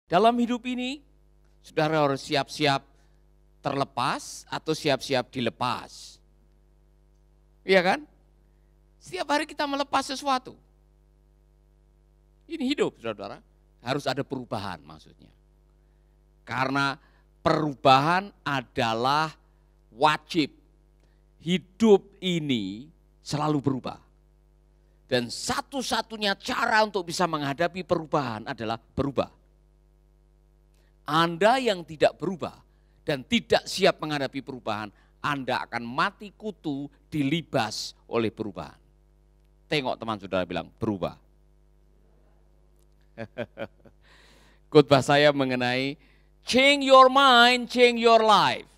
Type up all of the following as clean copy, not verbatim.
Dalam hidup ini, saudara harus siap-siap terlepas atau siap-siap dilepas. Iya kan? Setiap hari kita melepas sesuatu. Ini hidup, saudara. Harus ada perubahan maksudnya. Karena perubahan adalah wajib. Hidup ini selalu berubah. Dan satu-satunya cara untuk bisa menghadapi perubahan adalah berubah. Anda yang tidak berubah dan tidak siap menghadapi perubahan, Anda akan mati kutu dilibas oleh perubahan. Tengok teman saudara bilang, berubah. Khotbah saya mengenai change your mind, change your life.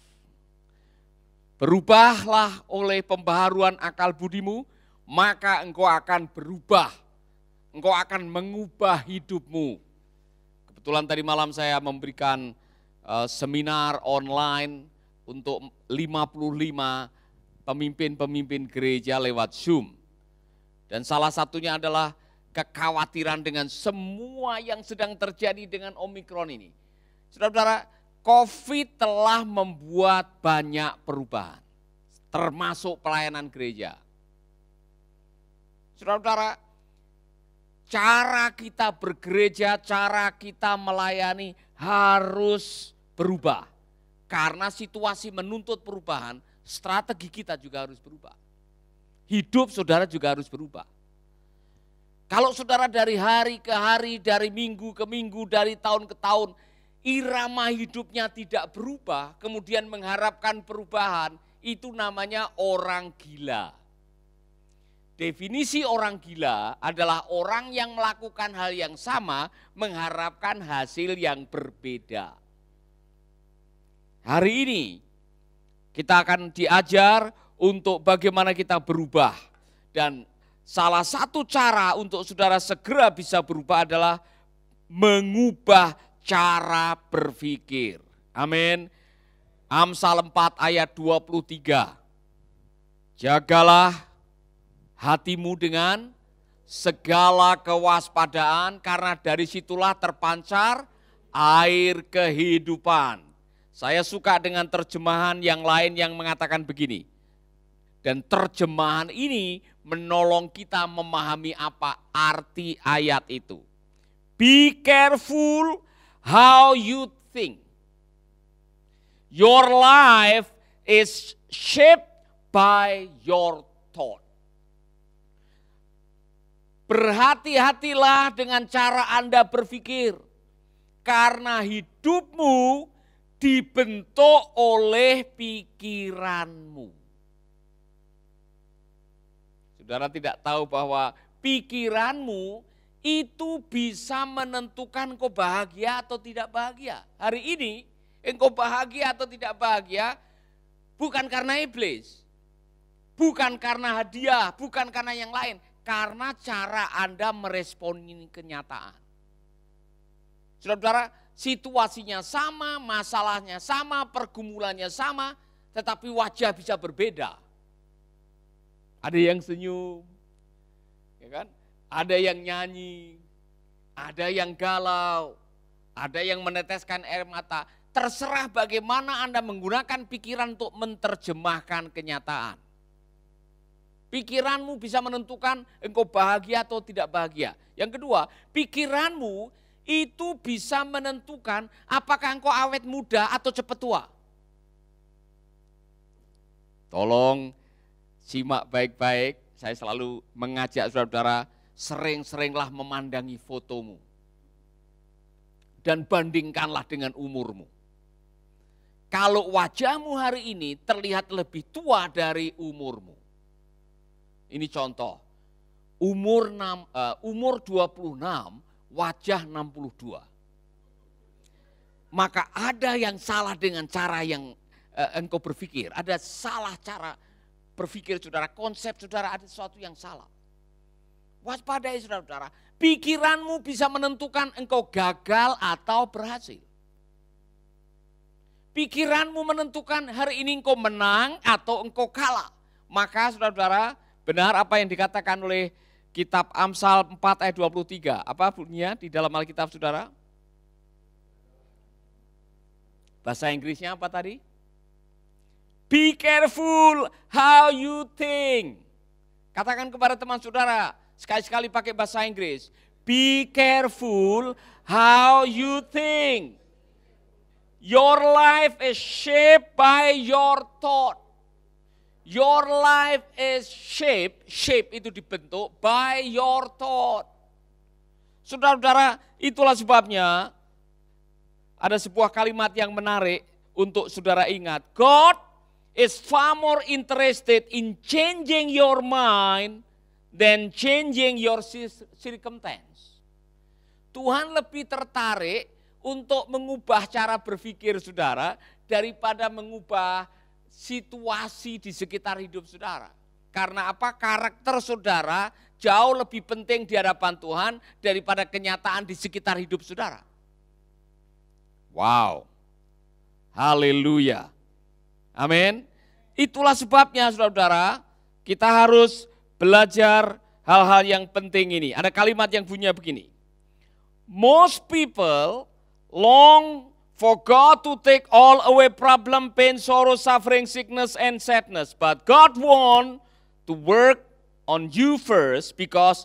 Berubahlah oleh pembaharuan akal budimu, maka engkau akan berubah. Engkau akan mengubah hidupmu. Kebetulan tadi malam saya memberikan seminar online untuk 55 pemimpin-pemimpin gereja lewat Zoom. Dan salah satunya adalah kekhawatiran dengan semua yang sedang terjadi dengan Omikron ini. Saudara-saudara, COVID telah membuat banyak perubahan, termasuk pelayanan gereja. Saudara-saudara, cara kita bergereja, cara kita melayani harus berubah. Karena situasi menuntut perubahan, strategi kita juga harus berubah. Hidup saudara juga harus berubah. Kalau saudara dari hari ke hari, dari minggu ke minggu, dari tahun ke tahun, irama hidupnya tidak berubah, kemudian mengharapkan perubahan, itu namanya orang gila. Definisi orang gila adalah orang yang melakukan hal yang sama, mengharapkan hasil yang berbeda. Hari ini kita akan diajar untuk bagaimana kita berubah. Dan salah satu cara untuk saudara segera bisa berubah adalah mengubah cara berpikir. Amin. Amsal 4 ayat 23. Jagalah hatimu dengan segala kewaspadaan, karena dari situlah terpancar air kehidupan. Saya suka dengan terjemahan yang lain yang mengatakan begini. Dan terjemahan ini menolong kita memahami apa arti ayat itu. Be careful how you think. Your life is shaped by your thought. Berhati-hatilah dengan cara Anda berpikir. Karena hidupmu dibentuk oleh pikiranmu. Saudara tidak tahu bahwa pikiranmu itu bisa menentukan engkau bahagia atau tidak bahagia. Hari ini engkau bahagia atau tidak bahagia bukan karena iblis. Bukan karena hadiah, bukan karena yang lain. Karena cara Anda meresponi kenyataan. Saudara-saudara, situasinya sama, masalahnya sama, pergumulannya sama, tetapi wajah bisa berbeda. Ada yang senyum, ya kan? Ada yang nyanyi, ada yang galau, ada yang meneteskan air mata. Terserah bagaimana Anda menggunakan pikiran untuk menerjemahkan kenyataan. Pikiranmu bisa menentukan engkau bahagia atau tidak bahagia. Yang kedua, pikiranmu itu bisa menentukan apakah engkau awet muda atau cepat tua. Tolong simak baik-baik, saya selalu mengajak saudara-saudara, sering-seringlah memandangi fotomu. Dan bandingkanlah dengan umurmu. Kalau wajahmu hari ini terlihat lebih tua dari umurmu. Ini contoh, umur 26, wajah 62. Maka ada yang salah dengan cara yang engkau berpikir. Ada salah cara berpikir saudara, konsep saudara ada sesuatu yang salah. Waspadai saudara-saudara, pikiranmu bisa menentukan engkau gagal atau berhasil. Pikiranmu menentukan hari ini engkau menang atau engkau kalah. Maka saudara-saudara, benar apa yang dikatakan oleh kitab Amsal 4 ayat 23. Apa bunyinya di dalam Alkitab saudara? Bahasa Inggrisnya apa tadi? Be careful how you think. Katakan kepada teman saudara, sekali-sekali pakai bahasa Inggris. Be careful how you think. Your life is shaped by your thought. Your life is shaped, shape itu dibentuk by your thought. Saudara-saudara, itulah sebabnya ada sebuah kalimat yang menarik untuk saudara ingat. God is far more interested in changing your mind than changing your circumstance. Tuhan lebih tertarik untuk mengubah cara berpikir saudara daripada mengubah situasi di sekitar hidup saudara. Karena apa? Karakter saudara jauh lebih penting di hadapan Tuhan daripada kenyataan di sekitar hidup saudara. Wow. Haleluya. Amin. Itulah sebabnya saudara-saudara, kita harus belajar hal-hal yang penting ini. Ada kalimat yang bunyinya begini. Most people long for God to take all away problem, pain, sorrow, suffering, sickness, and sadness. But God wants to work on you first because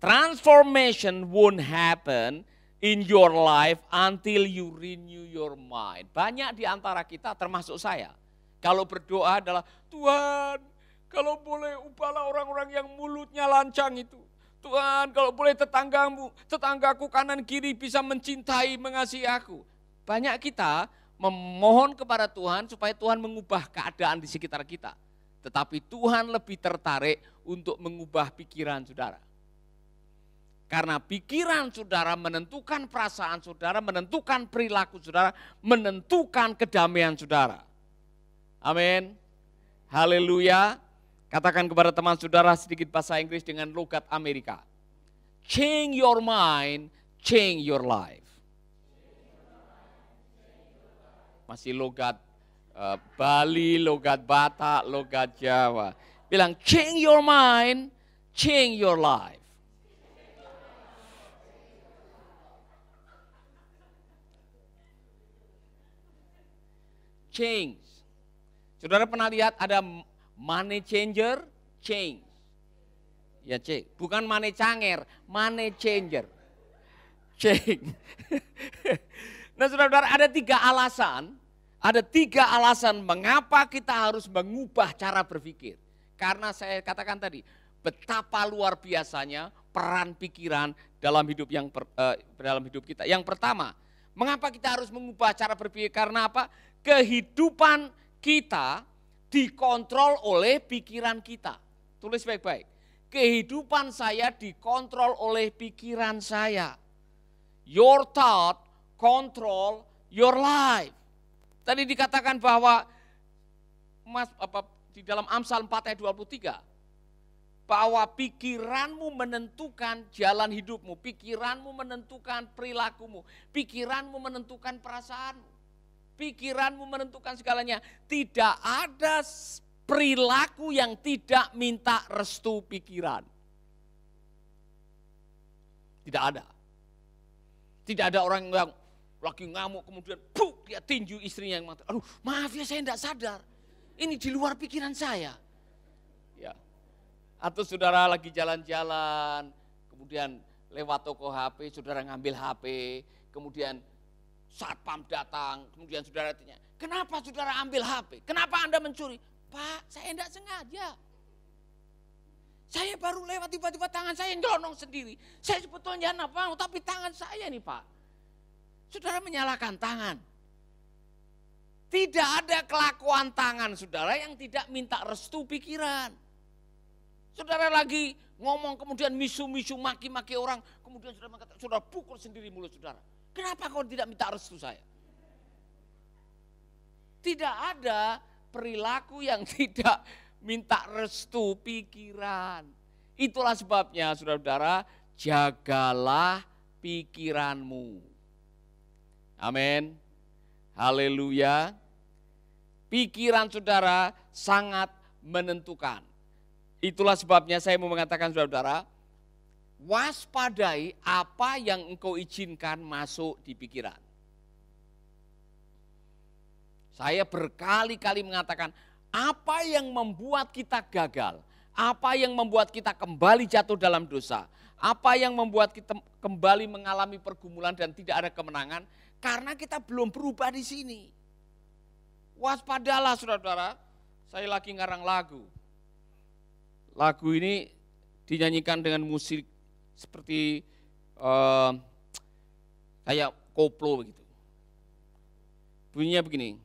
transformation won't happen in your life until you renew your mind. Banyak di antara kita termasuk saya. Kalau berdoa adalah, Tuhan kalau boleh ubahlah orang-orang yang mulutnya lancang itu. Tuhan kalau boleh tetanggaku kanan kiri bisa mencintai, mengasihi aku. Banyak kita memohon kepada Tuhan supaya Tuhan mengubah keadaan di sekitar kita. Tetapi Tuhan lebih tertarik untuk mengubah pikiran saudara. Karena pikiran saudara menentukan perasaan saudara, menentukan perilaku saudara, menentukan kedamaian saudara. Amin. Haleluya. Katakan kepada teman saudara sedikit bahasa Inggris dengan logat Amerika. Change your mind, change your life. Masih logat Bali, logat Batak, logat Jawa. Bilang change your mind, change your life. Change. Saudara pernah lihat ada money changer, change. Ya change, bukan money canger, money changer. Change. Nah saudara-saudara ada tiga alasan mengapa kita harus mengubah cara berpikir. Karena saya katakan tadi, betapa luar biasanya peran pikiran dalam hidup dalam hidup kita. Yang pertama, mengapa kita harus mengubah cara berpikir? Karena apa? Kehidupan kita dikontrol oleh pikiran kita. Tulis baik-baik. Kehidupan saya dikontrol oleh pikiran saya. Your thought control your life. Tadi dikatakan bahwa di dalam Amsal 4 ayat 23 bahwa pikiranmu menentukan jalan hidupmu, pikiranmu menentukan perilakumu, pikiranmu menentukan perasaanmu, pikiranmu menentukan segalanya. Tidak ada perilaku yang tidak minta restu pikiran. Tidak ada. Tidak ada orang yang lagi ngamuk kemudian dia tinju istrinya yang mati. Aduh, maaf ya saya tidak sadar. Ini di luar pikiran saya. Ya. Atau saudara lagi jalan-jalan, kemudian lewat toko HP, saudara ngambil HP, kemudian satpam datang, kemudian saudara tanya, kenapa saudara ambil HP? Kenapa Anda mencuri? Pak, saya tidak sengaja. Saya baru lewat tiba-tiba tangan saya nyelonong sendiri. Saya sebetulnya tidak mau, tapi tangan saya nih Pak. Saudara menyalahkan tangan. Tidak ada kelakuan tangan saudara yang tidak minta restu pikiran. Saudara lagi ngomong kemudian misu-misu maki-maki orang. Kemudian saudara mengatakan, saudara pukul sendiri mulut saudara. Kenapa kau tidak minta restu saya? Tidak ada perilaku yang tidak minta restu pikiran. Itulah sebabnya saudara-saudara, jagalah pikiranmu. Amin. Haleluya. Pikiran saudara sangat menentukan. Itulah sebabnya saya mau mengatakan saudara-saudara, waspadai apa yang engkau izinkan masuk di pikiran. Saya berkali-kali mengatakan, apa yang membuat kita gagal, apa yang membuat kita kembali jatuh dalam dosa, apa yang membuat kita kembali mengalami pergumulan dan tidak ada kemenangan, karena kita belum berubah di sini. Waspadalah saudara-saudara, saya lagi ngarang lagu. Lagu ini dinyanyikan dengan musik seperti kayak koplo begitu. Bunyinya begini.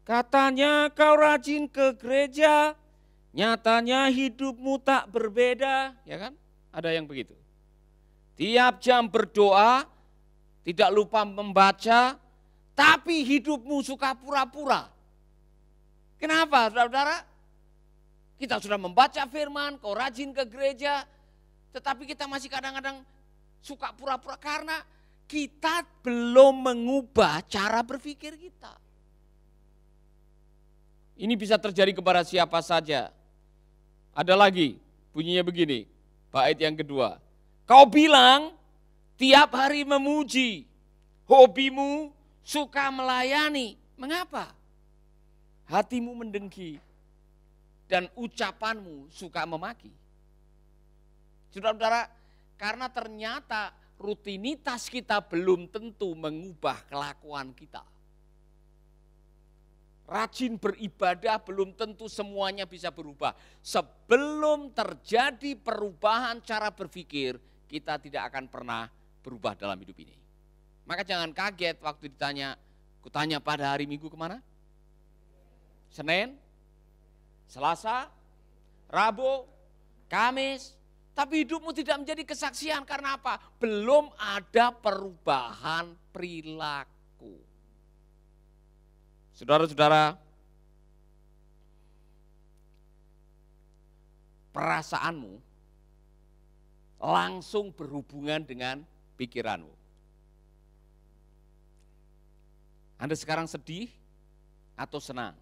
Katanya kau rajin ke gereja, nyatanya hidupmu tak berbeda, ya kan? Ada yang begitu. Tiap jam berdoa, tidak lupa membaca, tapi hidupmu suka pura-pura. Kenapa, saudara-saudara? Kita sudah membaca firman, kau rajin ke gereja, tetapi kita masih kadang-kadang suka pura-pura karena kita belum mengubah cara berpikir kita. Ini bisa terjadi kepada siapa saja. Ada lagi, bunyinya begini, bait yang kedua. Kau bilang tiap hari memuji, hobimu suka melayani. Mengapa? Hatimu mendengki dan ucapanmu suka memaki. Saudara-saudara, karena ternyata rutinitas kita belum tentu mengubah kelakuan kita. Rajin beribadah belum tentu semuanya bisa berubah. Sebelum terjadi perubahan cara berpikir, kita tidak akan pernah berubah dalam hidup ini. Maka jangan kaget waktu ditanya, kutanya pada hari Minggu kemana? Senin, Selasa, Rabu, Kamis. Tapi hidupmu tidak menjadi kesaksian karena apa? Belum ada perubahan perilaku. Saudara-saudara, perasaanmu langsung berhubungan dengan pikiranmu. Anda sekarang sedih atau senang?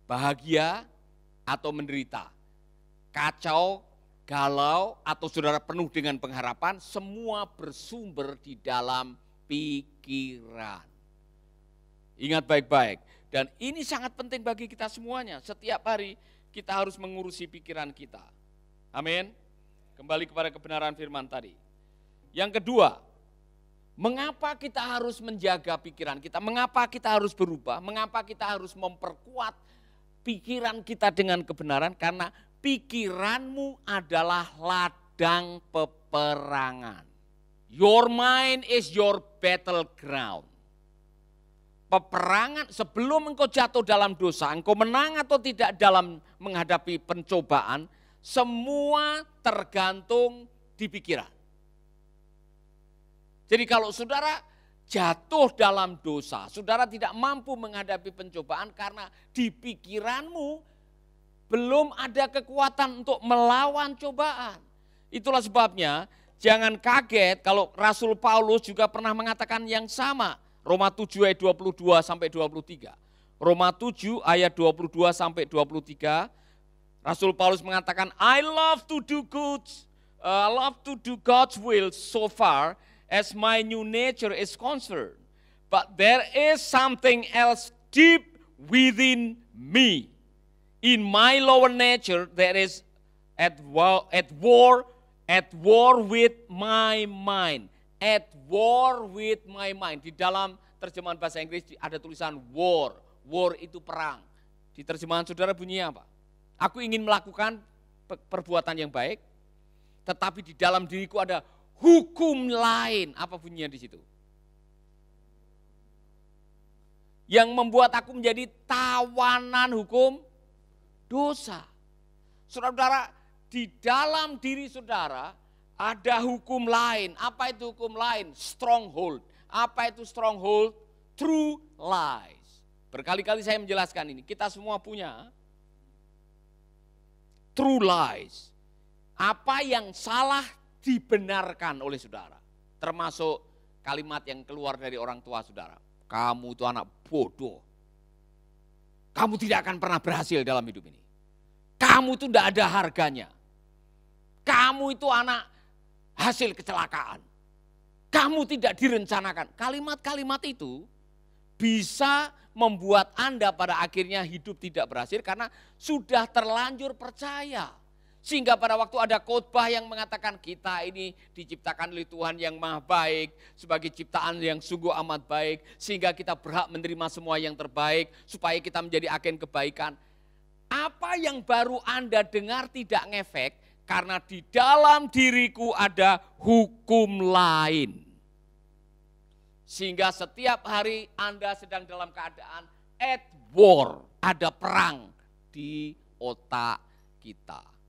Bahagia atau menderita? Kacau, galau, atau saudara penuh dengan pengharapan, semua bersumber di dalam pikiran. Ingat baik-baik, dan ini sangat penting bagi kita semuanya. Setiap hari kita harus mengurusi pikiran kita. Amin. Kembali kepada kebenaran firman tadi. Yang kedua, mengapa kita harus menjaga pikiran kita? Mengapa kita harus berubah? Mengapa kita harus memperkuat pikiran kita dengan kebenaran? Karena pikiranmu adalah ladang peperangan. Your mind is your battleground. Peperangan sebelum engkau jatuh dalam dosa, engkau menang atau tidak dalam menghadapi pencobaan, semua tergantung di pikiran. Jadi kalau saudara jatuh dalam dosa, saudara tidak mampu menghadapi pencobaan karena di pikiranmu belum ada kekuatan untuk melawan cobaan. Itulah sebabnya jangan kaget kalau Rasul Paulus juga pernah mengatakan yang sama. Roma 7 ayat 22 sampai 23. Roma 7 ayat 22 sampai 23. Rasul Paulus mengatakan, I love to do God's will so far as my new nature is concerned. But there is something else deep within me. In my lower nature there is at war with my mind. At war with my mind. Di dalam terjemahan bahasa Inggris ada tulisan war. War itu perang. Di terjemahan saudara bunyinya apa? Aku ingin melakukan perbuatan yang baik, tetapi di dalam diriku ada hukum lain. Apa bunyinya di situ? Yang membuat aku menjadi tawanan hukum dosa. Saudara-saudara, di dalam diri saudara ada hukum lain. Apa itu hukum lain? Stronghold. Apa itu stronghold? True lies. Berkali-kali saya menjelaskan ini. Kita semua punya true lies. Apa yang salah dibenarkan oleh saudara. Termasuk kalimat yang keluar dari orang tua saudara. Kamu itu anak bodoh. Kamu tidak akan pernah berhasil dalam hidup ini. Kamu itu tidak ada harganya. Kamu itu anak hasil kecelakaan. Kamu tidak direncanakan. Kalimat-kalimat itu bisa membuat Anda pada akhirnya hidup tidak berhasil karena sudah terlanjur percaya. Sehingga pada waktu ada khotbah yang mengatakan kita ini diciptakan oleh Tuhan yang maha baik, sebagai ciptaan yang sungguh amat baik, sehingga kita berhak menerima semua yang terbaik, supaya kita menjadi agen kebaikan. Apa yang baru Anda dengar tidak ngefek, karena di dalam diriku ada hukum lain. Sehingga setiap hari Anda sedang dalam keadaan at war, ada perang di otak kita.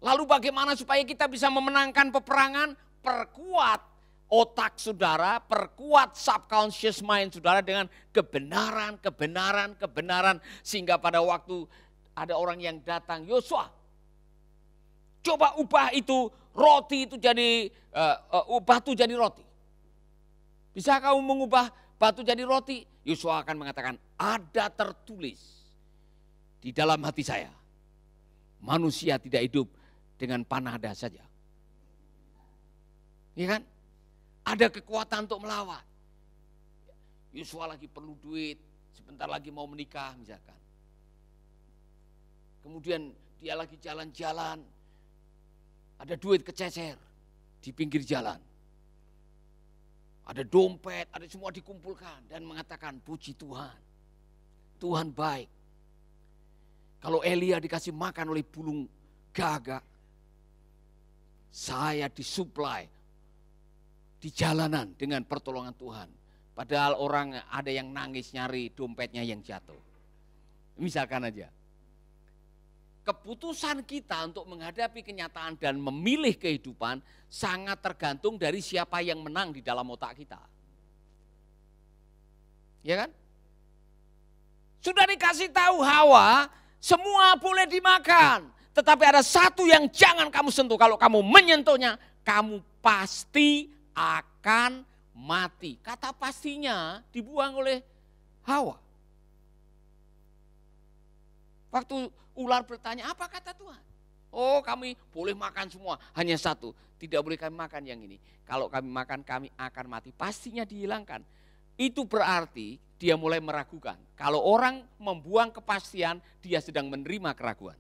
Lalu bagaimana supaya kita bisa memenangkan peperangan? Perkuat otak saudara, perkuat subconscious mind saudara dengan kebenaran. Sehingga pada waktu ada orang yang datang, Yosua, coba ubah itu roti itu jadi, batu jadi roti. Bisa kamu mengubah batu jadi roti? Yosua akan mengatakan, ada tertulis di dalam hati saya, manusia tidak hidup dengan panada saja. Ya kan? Ada kekuatan untuk melawan. Yosua lagi perlu duit, sebentar lagi mau menikah misalkan. Kemudian dia lagi jalan-jalan, ada duit kececer di pinggir jalan. Ada dompet, ada semua dikumpulkan dan mengatakan puji Tuhan. Tuhan baik. Kalau Elia dikasih makan oleh burung gagak, saya disuplai di jalanan dengan pertolongan Tuhan. Padahal orang ada yang nangis nyari dompetnya yang jatuh. Misalkan aja. Keputusan kita untuk menghadapi kenyataan dan memilih kehidupan sangat tergantung dari siapa yang menang di dalam otak kita. Ya kan? Sudah dikasih tahu Hawa, semua boleh dimakan. Tetapi ada satu yang jangan kamu sentuh. Kalau kamu menyentuhnya, kamu pasti akan mati. Kata pastinya dibuang oleh Hawa. Waktu ular bertanya, apa kata Tuhan? Oh, kami boleh makan semua, hanya satu. Tidak boleh kami makan yang ini. Kalau kami makan, kami akan mati. Pastinya dihilangkan. Itu berarti dia mulai meragukan. Kalau orang membuang kepastian, dia sedang menerima keraguan.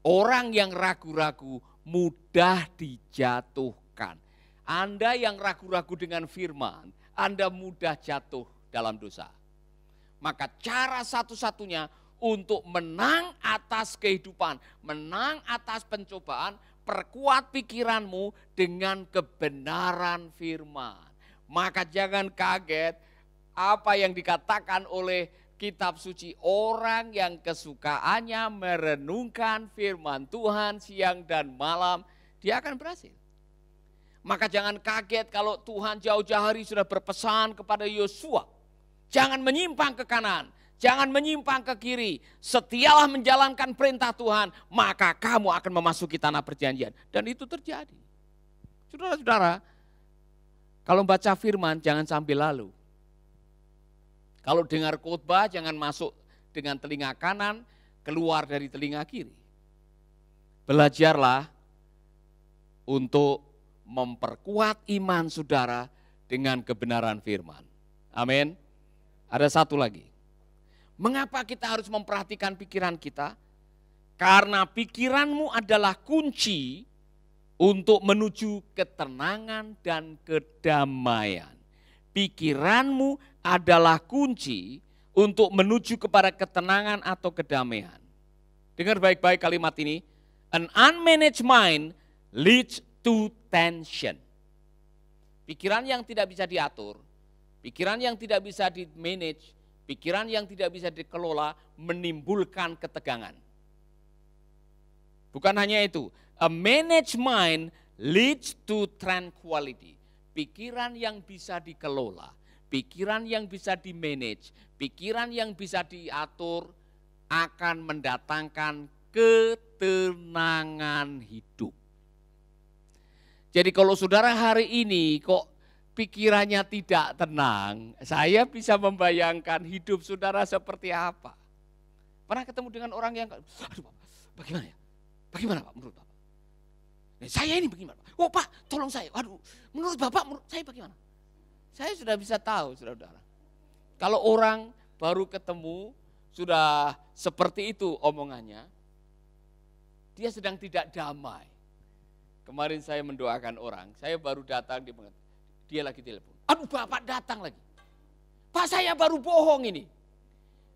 Orang yang ragu-ragu mudah dijatuhkan. Anda yang ragu-ragu dengan firman, Anda mudah jatuh dalam dosa. Maka cara satu-satunya untuk menang atas kehidupan, menang atas pencobaan, perkuat pikiranmu dengan kebenaran firman. Maka jangan kaget apa yang dikatakan oleh kitab suci, orang yang kesukaannya merenungkan firman Tuhan siang dan malam, dia akan berhasil. Maka jangan kaget kalau Tuhan jauh-jauh hari sudah berpesan kepada Yosua, jangan menyimpang ke kanan, jangan menyimpang ke kiri, setialah menjalankan perintah Tuhan, maka kamu akan memasuki tanah perjanjian. Dan itu terjadi. Saudara-saudara, kalau baca firman jangan sambil lalu. Kalau dengar khotbah jangan masuk dengan telinga kanan, keluar dari telinga kiri. Belajarlah untuk memperkuat iman saudara dengan kebenaran firman. Amin. Ada satu lagi. Mengapa kita harus memperhatikan pikiran kita? Karena pikiranmu adalah kunci untuk menuju ketenangan dan kedamaian. Pikiranmu adalah kunci untuk menuju kepada ketenangan atau kedamaian. Dengar baik-baik kalimat ini. An unmanaged mind leads to tension. Pikiran yang tidak bisa diatur, pikiran yang tidak bisa di-manage, pikiran yang tidak bisa dikelola menimbulkan ketegangan. Bukan hanya itu, a managed mind leads to tranquility. Pikiran yang bisa dikelola, pikiran yang bisa di-manage, pikiran yang bisa diatur akan mendatangkan ketenangan hidup. Jadi kalau saudara hari ini kok pikirannya tidak tenang, saya bisa membayangkan hidup saudara seperti apa. Pernah ketemu dengan orang yang, aduh Pak, bagaimana ya? Bagaimana Pak menurut Bapak? Saya ini bagaimana? Oh Pak, tolong saya. Aduh, menurut Bapak, menurut saya bagaimana? Saya sudah bisa tahu, saudara-saudara. Kalau orang baru ketemu, sudah seperti itu omongannya, dia sedang tidak damai. Kemarin saya mendoakan orang, saya baru datang, dia lagi telepon. Aduh, Bapak datang lagi. Pak, saya baru bohong ini.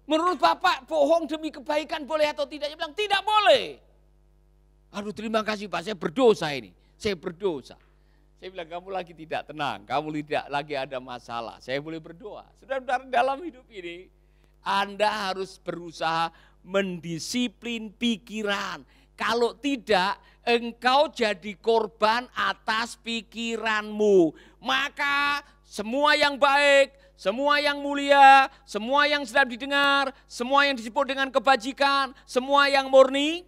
Menurut Bapak bohong demi kebaikan boleh atau tidak? Dia bilang tidak boleh. Aduh, terima kasih Pak, saya berdosa ini. Saya berdosa. Saya bilang kamu lagi tidak tenang, kamu tidak lagi ada masalah. Saya boleh berdoa. Saudara-saudara, dalam hidup ini Anda harus berusaha mendisiplin pikiran. Kalau tidak, engkau jadi korban atas pikiranmu. Maka semua yang baik, semua yang mulia, semua yang sedap didengar, semua yang disebut dengan kebajikan, semua yang murni,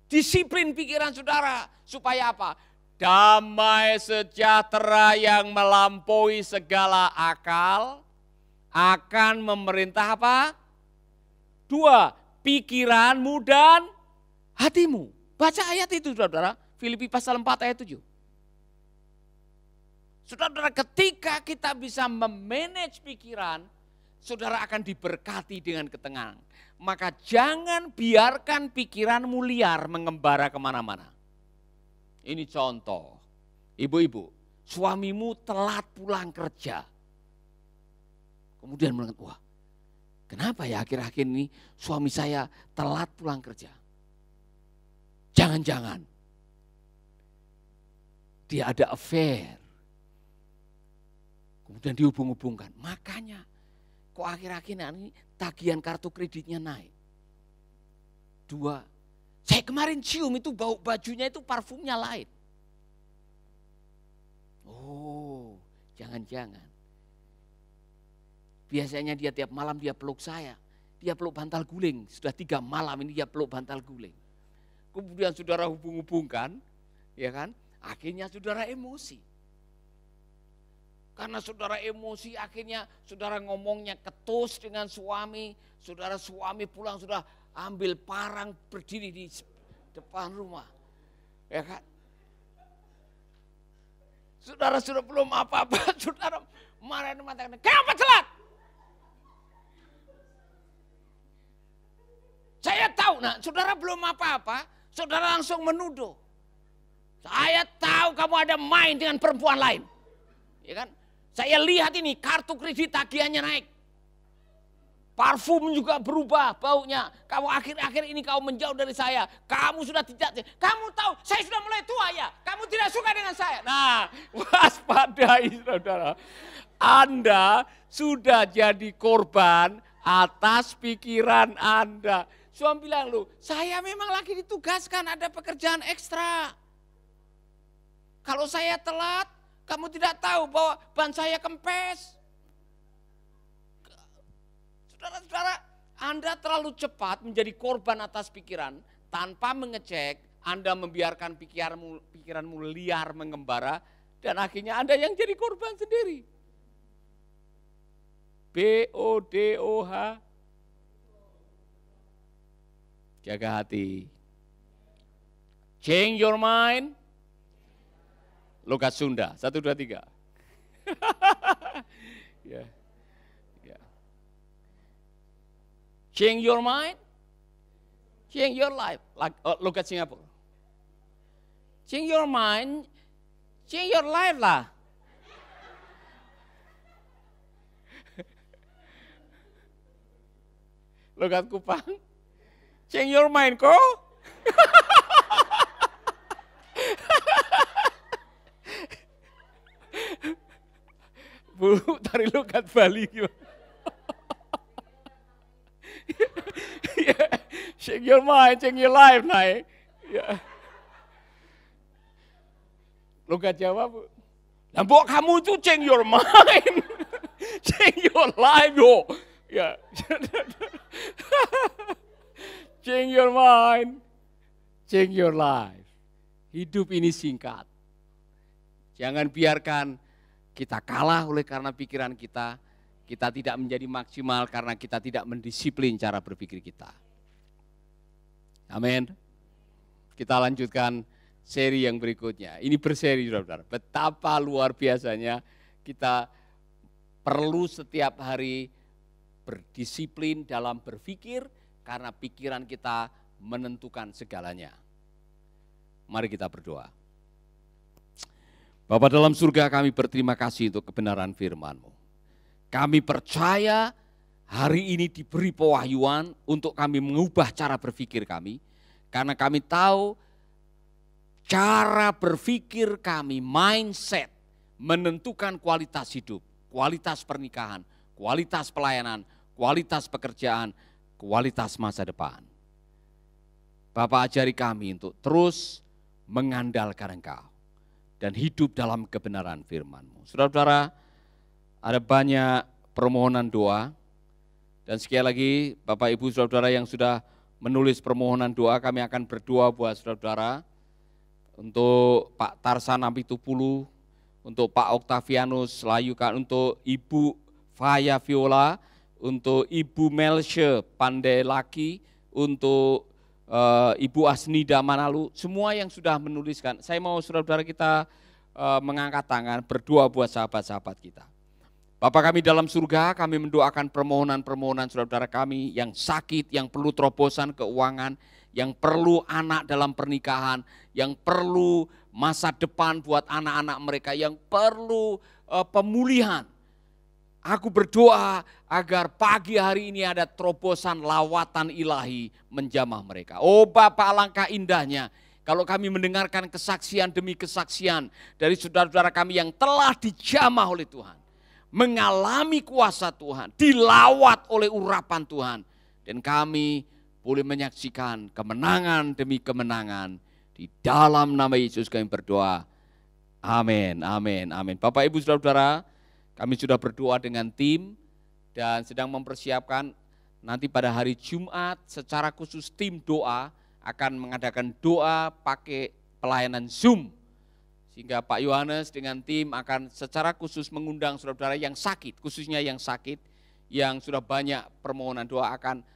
disiplin pikiran saudara. Supaya apa? Damai sejahtera yang melampaui segala akal akan memerintah apa? 2. Pikiranmu dan hatimu. Baca ayat itu saudara, Filipi pasal 4 ayat 7. Saudara, ketika kita bisa memanage pikiran, saudara akan diberkati dengan ketenangan. Maka jangan biarkan pikiranmu liar mengembara kemana-mana. Ini contoh, ibu-ibu, suamimu telat pulang kerja. Kemudian mengatakan, wah, kenapa ya akhir-akhir ini suami saya telat pulang kerja? Jangan-jangan dia ada affair. Kemudian dihubung-hubungkan. Makanya kok akhir-akhir ini tagihan kartu kreditnya naik. 2, saya kemarin cium itu bau bajunya itu parfumnya lain. Oh, jangan-jangan. Biasanya dia tiap malam dia peluk saya. Dia peluk bantal guling. Sudah 3 malam ini dia peluk bantal guling. Kemudian saudara hubung-hubungkan, ya kan? Akhirnya saudara emosi. Karena saudara emosi akhirnya saudara ngomongnya ketus dengan suami. Saudara suami pulang sudah ambil parang berdiri di depan rumah. Ya kan? Saudara sudah belum apa-apa, saudara marah mengatakan, kenapa telat? Saya tahu, nah saudara belum apa-apa, saudara langsung menuduh. Saya tahu kamu ada main dengan perempuan lain. Ya kan? Saya lihat ini kartu kredit tagihannya naik. Parfum juga berubah baunya. Kamu akhir-akhir ini kau menjauh dari saya. Kamu sudah tidak, kamu tahu saya sudah mulai tua ya. Kamu tidak suka dengan saya. Nah, waspadai saudara. Anda sudah jadi korban atas pikiran Anda. Suami bilang, loh saya memang lagi ditugaskan ada pekerjaan ekstra. Kalau saya telat, kamu tidak tahu bahwa ban saya kempes. Saudara-saudara, Anda terlalu cepat menjadi korban atas pikiran tanpa mengecek. Anda membiarkan pikiranmu liar mengembara dan akhirnya Anda yang jadi korban sendiri. BODOH. Jaga hati. Change your mind. Logat Sunda, 1, 2, 3. Ya. Ya. Change your mind, change your life. Logat Singapura. Change your mind, change your life lah. Logat Kupang, change your mind kok. Bu, tari logat Bali gimana? Change your mind, change your life, naik. Ya. Logat Jawa, Bu. Nah, buat kamu itu change your mind, change your life, yo. Ya. Change your mind, change your life. Hidup ini singkat. Jangan biarkan kita kalah oleh karena pikiran kita. Kita tidak menjadi maksimal karena kita tidak mendisiplin cara berpikir kita. Amin. Kita lanjutkan seri yang berikutnya. Ini berseri saudara-saudara. Betapa luar biasanya kita perlu setiap hari berdisiplin dalam berpikir karena pikiran kita menentukan segalanya. Mari kita berdoa. Bapa dalam surga, kami berterima kasih untuk kebenaran firman-Mu. Kami percaya hari ini diberi pewahyuan untuk kami mengubah cara berpikir kami. Karena kami tahu cara berpikir kami, mindset, menentukan kualitas hidup, kualitas pernikahan, kualitas pelayanan, kualitas pekerjaan, kualitas masa depan. Bapak ajari kami untuk terus mengandalkan Engkau dan hidup dalam kebenaran firman-Mu. Saudara-saudara, ada banyak permohonan doa, dan sekali lagi Bapak Ibu saudara-saudara yang sudah menulis permohonan doa, kami akan berdoa buat saudara-saudara, untuk Pak Tarsan Ampitupulu, untuk Pak Octavianus Layukan, untuk Ibu Faya Viola, untuk Ibu Melshe Pandelaki, untuk Ibu Asnida Manalu, semua yang sudah menuliskan. Saya mau saudara-saudara kita mengangkat tangan, berdoa buat sahabat-sahabat kita. Bapa kami dalam surga, kami mendoakan permohonan-permohonan saudara-saudara kami yang sakit, yang perlu terobosan keuangan, yang perlu anak dalam pernikahan, yang perlu masa depan buat anak-anak mereka, yang perlu pemulihan. Aku berdoa agar pagi hari ini ada terobosan lawatan ilahi menjamah mereka. Oh Bapa, alangkah indahnya kalau kami mendengarkan kesaksian demi kesaksian dari saudara-saudara kami yang telah dijamah oleh Tuhan. Mengalami kuasa Tuhan, dilawat oleh urapan Tuhan. Dan kami boleh menyaksikan kemenangan demi kemenangan. Di dalam nama Yesus kami berdoa. Amin, amin, amin. Bapak Ibu saudara-saudara, kami sudah berdoa dengan tim dan sedang mempersiapkan nanti pada hari Jumat secara khusus tim doa akan mengadakan doa pakai pelayanan Zoom. Sehingga Pak Yohanes dengan tim akan secara khusus mengundang saudara-saudara yang sakit, khususnya yang sakit, yang sudah banyak permohonan doa akan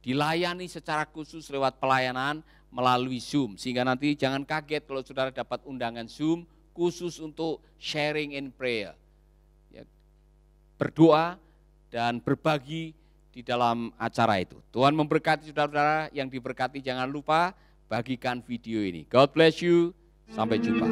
dilayani secara khusus lewat pelayanan melalui Zoom. Sehingga nanti jangan kaget kalau saudara dapat undangan Zoom khusus untuk sharing in prayer. Berdoa dan berbagi di dalam acara itu. Tuhan memberkati saudara-saudara yang diberkati, jangan lupa bagikan video ini. God bless you, sampai jumpa.